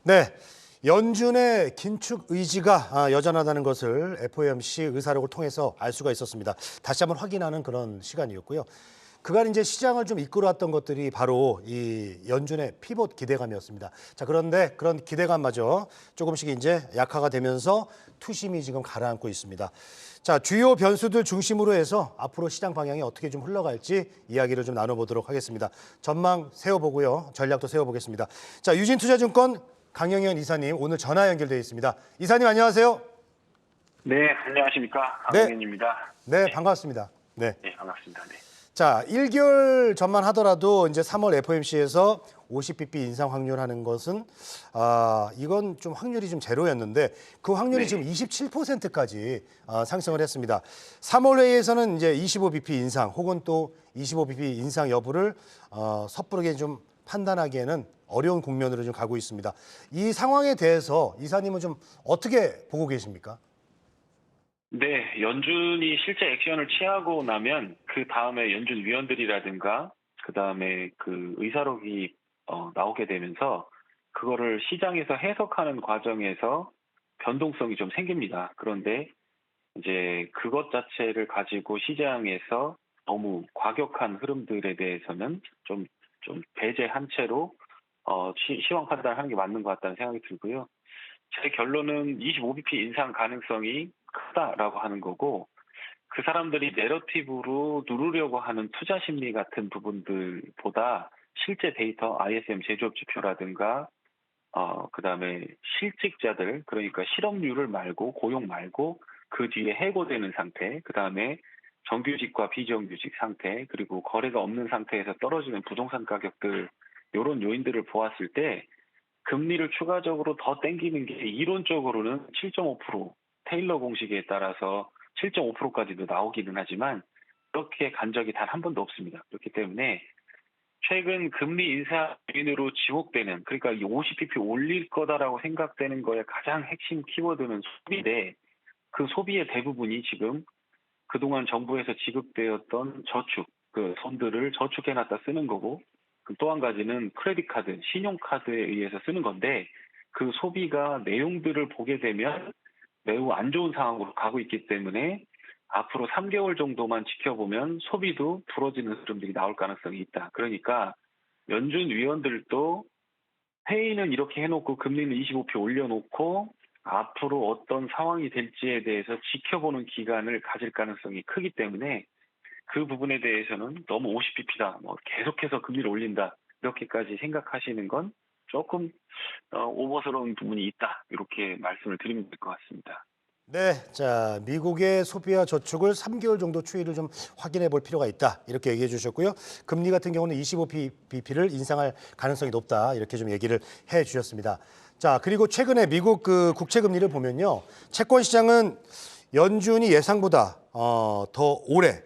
네, 연준의 긴축 의지가 여전하다는 것을 FOMC 의사록을 통해서 알 수가 있었습니다. 다시 한번 확인하는 그런 시간이었고요. 그간 이제 시장을 좀 이끌어왔던 것들이 바로 이 연준의 피봇 기대감이었습니다. 자, 그런데 그런 기대감마저 조금씩 이제 약화가 되면서 투심이 지금 가라앉고 있습니다. 자, 주요 변수들 중심으로 해서 앞으로 시장 방향이 어떻게 좀 흘러갈지 이야기를 좀 나눠보도록 하겠습니다. 전망 세워보고요. 전략도 세워보겠습니다. 자, 유진투자증권 강영현 이사님 오늘 전화 연결되어 있습니다. 이사님 안녕하세요. 네, 안녕하십니까. 네, 강국현입니다. 네, 네, 반갑습니다. 네. 네, 반갑습니다. 네. 자, 1개월 전만 하더라도 이제 3월 FOMC에서 50bp 인상 확률하는 것은 이건 좀 확률이 좀 제로였는데 그 확률이 네. 지금 27%까지 상승을 했습니다. 3월 회의에서는 이제 25bp 인상 혹은 또 25bp 인상 여부를 섣부르게 좀 판단하기에는 어려운 국면으로 좀 가고 있습니다. 이 상황에 대해서 이사님은 좀 어떻게 보고 계십니까? 네, 연준이 실제 액션을 취하고 나면 그 다음에 연준 위원들이라든가 그 다음에 그 의사록이 나오게 되면서 그거를 시장에서 해석하는 과정에서 변동성이 좀 생깁니다. 그런데 이제 그것 자체를 가지고 시장에서 너무 과격한 흐름들에 대해서는 좀 배제한 채로 시황 판단하는 게 맞는 것 같다는 생각이 들고요. 제 결론은 25bp 인상 가능성이 크다라고 하는 거고, 그 사람들이 내러티브로 누르려고 하는 투자 심리 같은 부분들보다 실제 데이터, ISM 제조업 지표라든가, 그다음에 실직자들, 그러니까 실업률을 말고 고용 말고 그 뒤에 해고되는 상태, 그다음에 정규직과 비정규직 상태, 그리고 거래가 없는 상태에서 떨어지는 부동산 가격들, 이런 요인들을 보았을 때 금리를 추가적으로 더 땡기는 게 이론적으로는 7.5%, 테일러 공식에 따라서 7.5%까지도 나오기는 하지만 그렇게 간 적이 단 한 번도 없습니다. 그렇기 때문에 최근 금리 인사 요인으로 지목되는, 그러니까 이 50bp 올릴 거다라고 생각되는 거의 가장 핵심 키워드는 소비인데, 그 소비의 대부분이 지금 그동안 정부에서 지급되었던 저축, 그 손들을 저축해놨다 쓰는 거고, 또 한 가지는 크레딧 카드, 신용카드에 의해서 쓰는 건데, 그 소비가 내용들을 보게 되면 매우 안 좋은 상황으로 가고 있기 때문에 앞으로 3개월 정도만 지켜보면 소비도 불어지는 흐름들이 나올 가능성이 있다. 그러니까 연준 위원들도 회의는 이렇게 해놓고 금리는 25p 올려놓고 앞으로 어떤 상황이 될지에 대해서 지켜보는 기간을 가질 가능성이 크기 때문에 그 부분에 대해서는 너무 50bp다, 뭐 계속해서 금리를 올린다, 이렇게까지 생각하시는 건 조금 오버스러운 부분이 있다, 이렇게 말씀을 드리면 될 것 같습니다. 네, 자, 미국의 소비와 저축을 3개월 정도 추이를 좀 확인해 볼 필요가 있다. 이렇게 얘기해 주셨고요. 금리 같은 경우는 25bp를 인상할 가능성이 높다. 이렇게 좀 얘기를 해 주셨습니다. 자, 그리고 최근에 미국 그 국채 금리를 보면요. 채권 시장은 연준이 예상보다 더 오래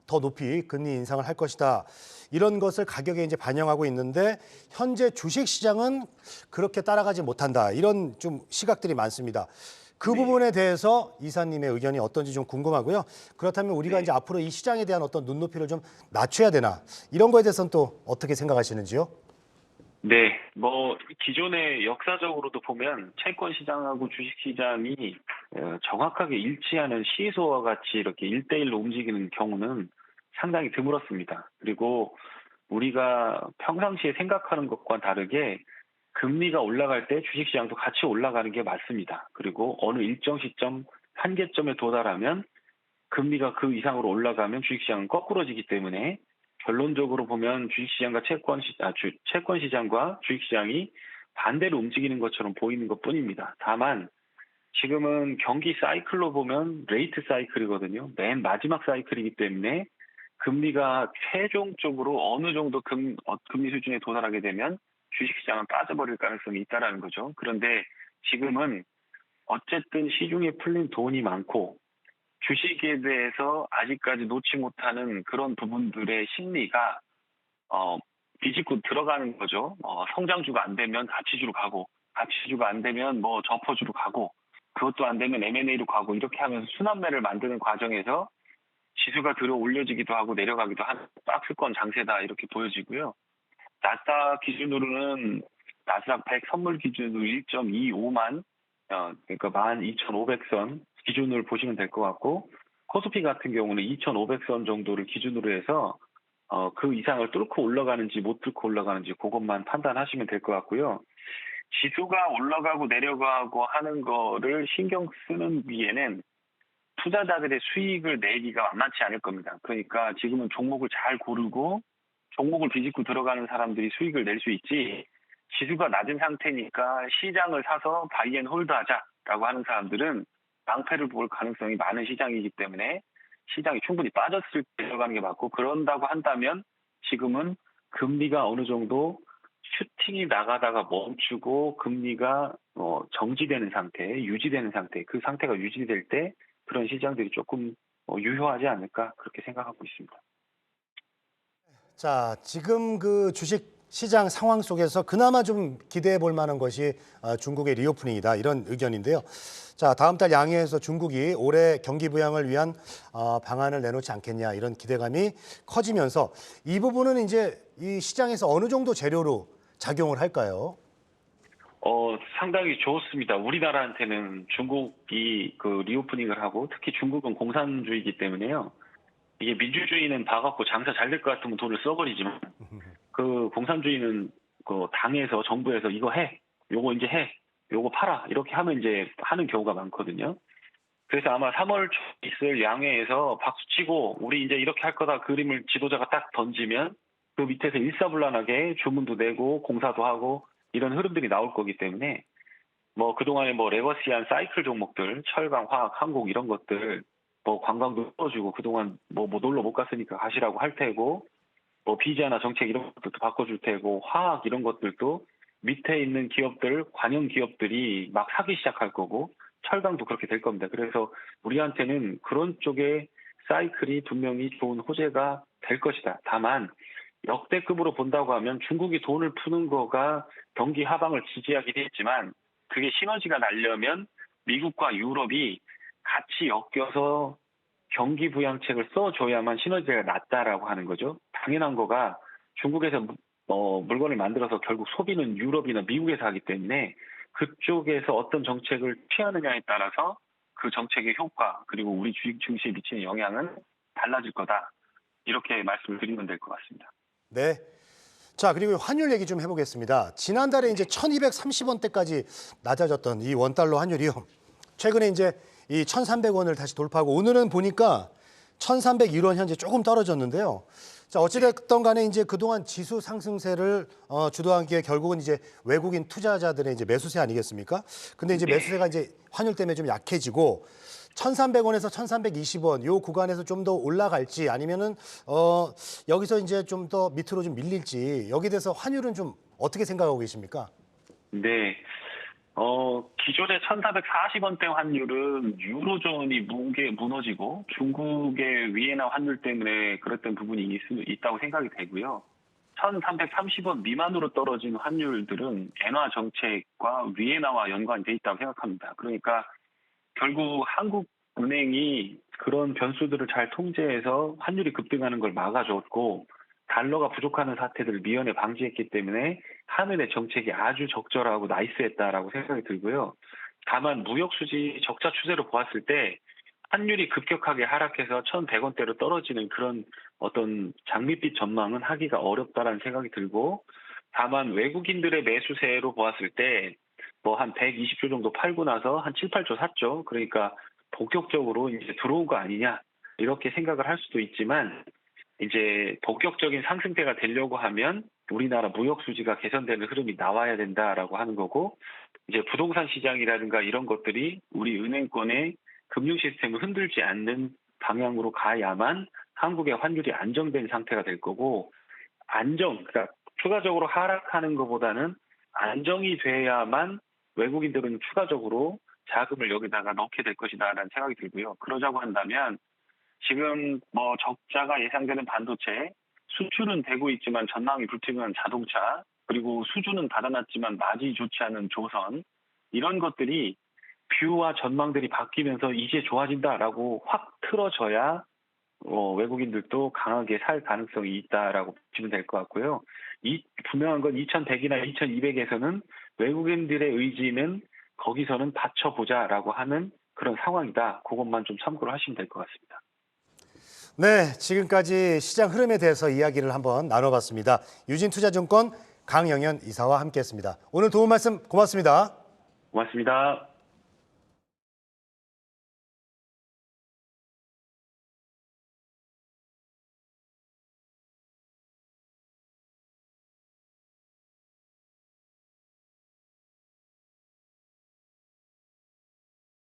더 높이 금리 인상을 할 것이다. 이런 것을 가격에 이제 반영하고 있는데 현재 주식 시장은 그렇게 따라가지 못한다. 이런 좀 시각들이 많습니다. 그 네. 부분에 대해서 이사님의 의견이 어떤지 좀 궁금하고요. 그렇다면 우리가 네. 이제 앞으로 이 시장에 대한 어떤 눈높이를 좀 낮춰야 되나 이런 거에 대해서는 또 어떻게 생각하시는지요? 네, 뭐 기존에 역사적으로도 보면 채권 시장하고 주식 시장이 정확하게 일치하는 시소와 같이 이렇게 1대1로 움직이는 경우는 상당히 드물었습니다. 그리고 우리가 평상시에 생각하는 것과 다르게 금리가 올라갈 때 주식 시장도 같이 올라가는 게 맞습니다. 그리고 어느 일정 시점 한계점에 도달하면 금리가 그 이상으로 올라가면 주식시장은 거꾸러지기 때문에 결론적으로 보면 주식시장과 채권 시장과 주식시장이 반대로 움직이는 것처럼 보이는 것뿐입니다. 다만 지금은 경기 사이클로 보면 레이트 사이클이거든요. 맨 마지막 사이클이기 때문에 금리가 최종적으로 어느 정도 금리 수준에 도달하게 되면 주식시장은 빠져버릴 가능성이 있다라는 거죠. 그런데 지금은 어쨌든 시중에 풀린 돈이 많고 주식에 대해서 아직까지 놓지 못하는 그런 부분들의 심리가 비집고 들어가는 거죠. 성장주가 안 되면 가치주로 가고, 가치주가 안 되면 뭐 저퍼주로 가고, 그것도 안 되면 M&A로 가고, 이렇게 하면서 순환매를 만드는 과정에서 지수가 들어 올려지기도 하고 내려가기도 하는 박스권 장세다, 이렇게 보여지고요. 나스닥 기준으로는 나스닥 100 선물 기준으로 1.25만 그러니까 12,500선 기준을 보시면 될 것 같고 코스피 같은 경우는 2,500선 정도를 기준으로 해서 그 이상을 뚫고 올라가는지 못 뚫고 올라가는지 그것만 판단하시면 될 것 같고요. 지수가 올라가고 내려가고 하는 거를 신경 쓰는 위에는 투자자들의 수익을 내기가 만만치 않을 겁니다. 그러니까 지금은 종목을 잘 고르고 종목을 비집고 들어가는 사람들이 수익을 낼 수 있지 지수가 낮은 상태니까 시장을 사서 바이앤홀드 하자라고 하는 사람들은 낭패를 볼 가능성이 많은 시장이기 때문에 시장이 충분히 빠졌을 때 들어가는 게 맞고 그런다고 한다면 지금은 금리가 어느 정도 슈팅이 나가다가 멈추고 금리가 정지되는 상태, 유지되는 상태, 그 상태가 유지될 때 그런 시장들이 조금 유효하지 않을까 그렇게 생각하고 있습니다. 자, 지금 그 주식 시장 상황 속에서 그나마 좀 기대해 볼 만한 것이 중국의 리오프닝이다 이런 의견인데요. 자, 다음 달 양회에서 중국이 올해 경기 부양을 위한 방안을 내놓지 않겠냐 이런 기대감이 커지면서 이 부분은 이제 이 시장에서 어느 정도 재료로 작용을 할까요? 상당히 좋습니다. 우리나라한테는 중국이 그 리오프닝을 하고 특히 중국은 공산주의이기 때문에요. 이게 민주주의는 봐갖고 장사 잘 될 것 같으면 돈을 써버리지만 그 공산주의는 그 당에서 정부에서 이거 해, 요거 이제 해, 요거 팔아 이렇게 하면 이제 하는 경우가 많거든요. 그래서 아마 3월 초에 있을 양회에서 박수치고 우리 이제 이렇게 할 거다 그림을 지도자가 딱 던지면 그 밑에서 일사불란하게 주문도 내고 공사도 하고 이런 흐름들이 나올 거기 때문에 뭐 그동안에 뭐 레거시한 사이클 종목들 철강, 화학, 항공 이런 것들 뭐 관광도 풀어주고 그동안 뭐 놀러 못 갔으니까 가시라고 할 테고 뭐 비자나 정책 이런 것들도 바꿔줄 테고 화학 이런 것들도 밑에 있는 기업들 관영 기업들이 막 사기 시작할 거고 철강도 그렇게 될 겁니다. 그래서 우리한테는 그런 쪽에 사이클이 분명히 좋은 호재가 될 것이다. 다만 역대급으로 본다고 하면 중국이 돈을 푸는 거가 경기 하방을 지지하긴 했지만 그게 시너지가 나려면 미국과 유럽이 같이 엮여서 경기 부양책을 써줘야만 시너지가 낮다라고 하는 거죠. 당연한 거가 중국에서 물건을 만들어서 결국 소비는 유럽이나 미국에서 하기 때문에 그쪽에서 어떤 정책을 취하느냐에 따라서 그 정책의 효과 그리고 우리 주식 증시에 미치는 영향은 달라질 거다. 이렇게 말씀을 드리면 될 것 같습니다. 네. 자, 그리고 환율 얘기 좀 해보겠습니다. 지난달에 이제 1230원대까지 낮아졌던 이 원달러 환율이요. 최근에 이제 이 1300원을 다시 돌파하고 오늘은 보니까 1301원 현재 조금 떨어졌는데요. 자, 어찌됐든 간에 이제 그동안 지수 상승세를 주도한 게 결국은 이제 외국인 투자자들의 이제 매수세 아니겠습니까? 근데 이제 매수세가 이제 환율 때문에 좀 약해지고 1,300원에서 1,320원 요 구간에서 좀 더 올라갈지 아니면은 여기서 이제 좀 더 밑으로 좀 밀릴지 여기 대해서 환율은 좀 어떻게 생각하고 계십니까? 네. 기존의 1,440원대 환율은 유로존이 무너지고 중국의 위에나 환율 때문에 그랬던 부분이 있다고 생각이 되고요. 1,330원 미만으로 떨어진 환율들은 엔화 정책과 위에나와 연관이 돼 있다고 생각합니다. 그러니까 결국 한국은행이 그런 변수들을 잘 통제해서 환율이 급등하는 걸 막아줬고 달러가 부족하는 사태들을 미연에 방지했기 때문에 하늘의 정책이 아주 적절하고 나이스했다라고 생각이 들고요. 다만 무역 수지 적자 추세로 보았을 때 환율이 급격하게 하락해서 1,100원대로 떨어지는 그런 어떤 장밋빛 전망은 하기가 어렵다라는 생각이 들고 다만 외국인들의 매수세로 보았을 때 뭐 한 120조 정도 팔고 나서 한 7, 8조 샀죠. 그러니까 본격적으로 이제 들어온 거 아니냐 이렇게 생각을 할 수도 있지만 이제 본격적인 상승세가 되려고 하면 우리나라 무역 수지가 개선되는 흐름이 나와야 된다라고 하는 거고 이제 부동산 시장이라든가 이런 것들이 우리 은행권의 금융 시스템을 흔들지 않는 방향으로 가야만 한국의 환율이 안정된 상태가 될 거고 그러니까 추가적으로 하락하는 것보다는 안정이 돼야만 외국인들은 추가적으로 자금을 여기다가 넣게 될 것이다라는 생각이 들고요. 그러자고 한다면 지금 뭐 적자가 예상되는 반도체, 수출은 되고 있지만 전망이 불투명한 자동차, 그리고 수주는 받아놨지만 마진이 좋지 않은 조선 이런 것들이 뷰와 전망들이 바뀌면서 이제 좋아진다라고 확 틀어져야 외국인들도 강하게 살 가능성이 있다라고 보시면 될 것 같고요. 분명한 건 2100이나 2200에서는 외국인들의 의지는 거기서는 받쳐보자라고 하는 그런 상황이다. 그것만 좀 참고를 하시면 될 것 같습니다. 네, 지금까지 시장 흐름에 대해서 이야기를 한번 나눠봤습니다. 유진투자증권 강영현 이사와 함께했습니다. 오늘 도움 말씀 고맙습니다. 고맙습니다.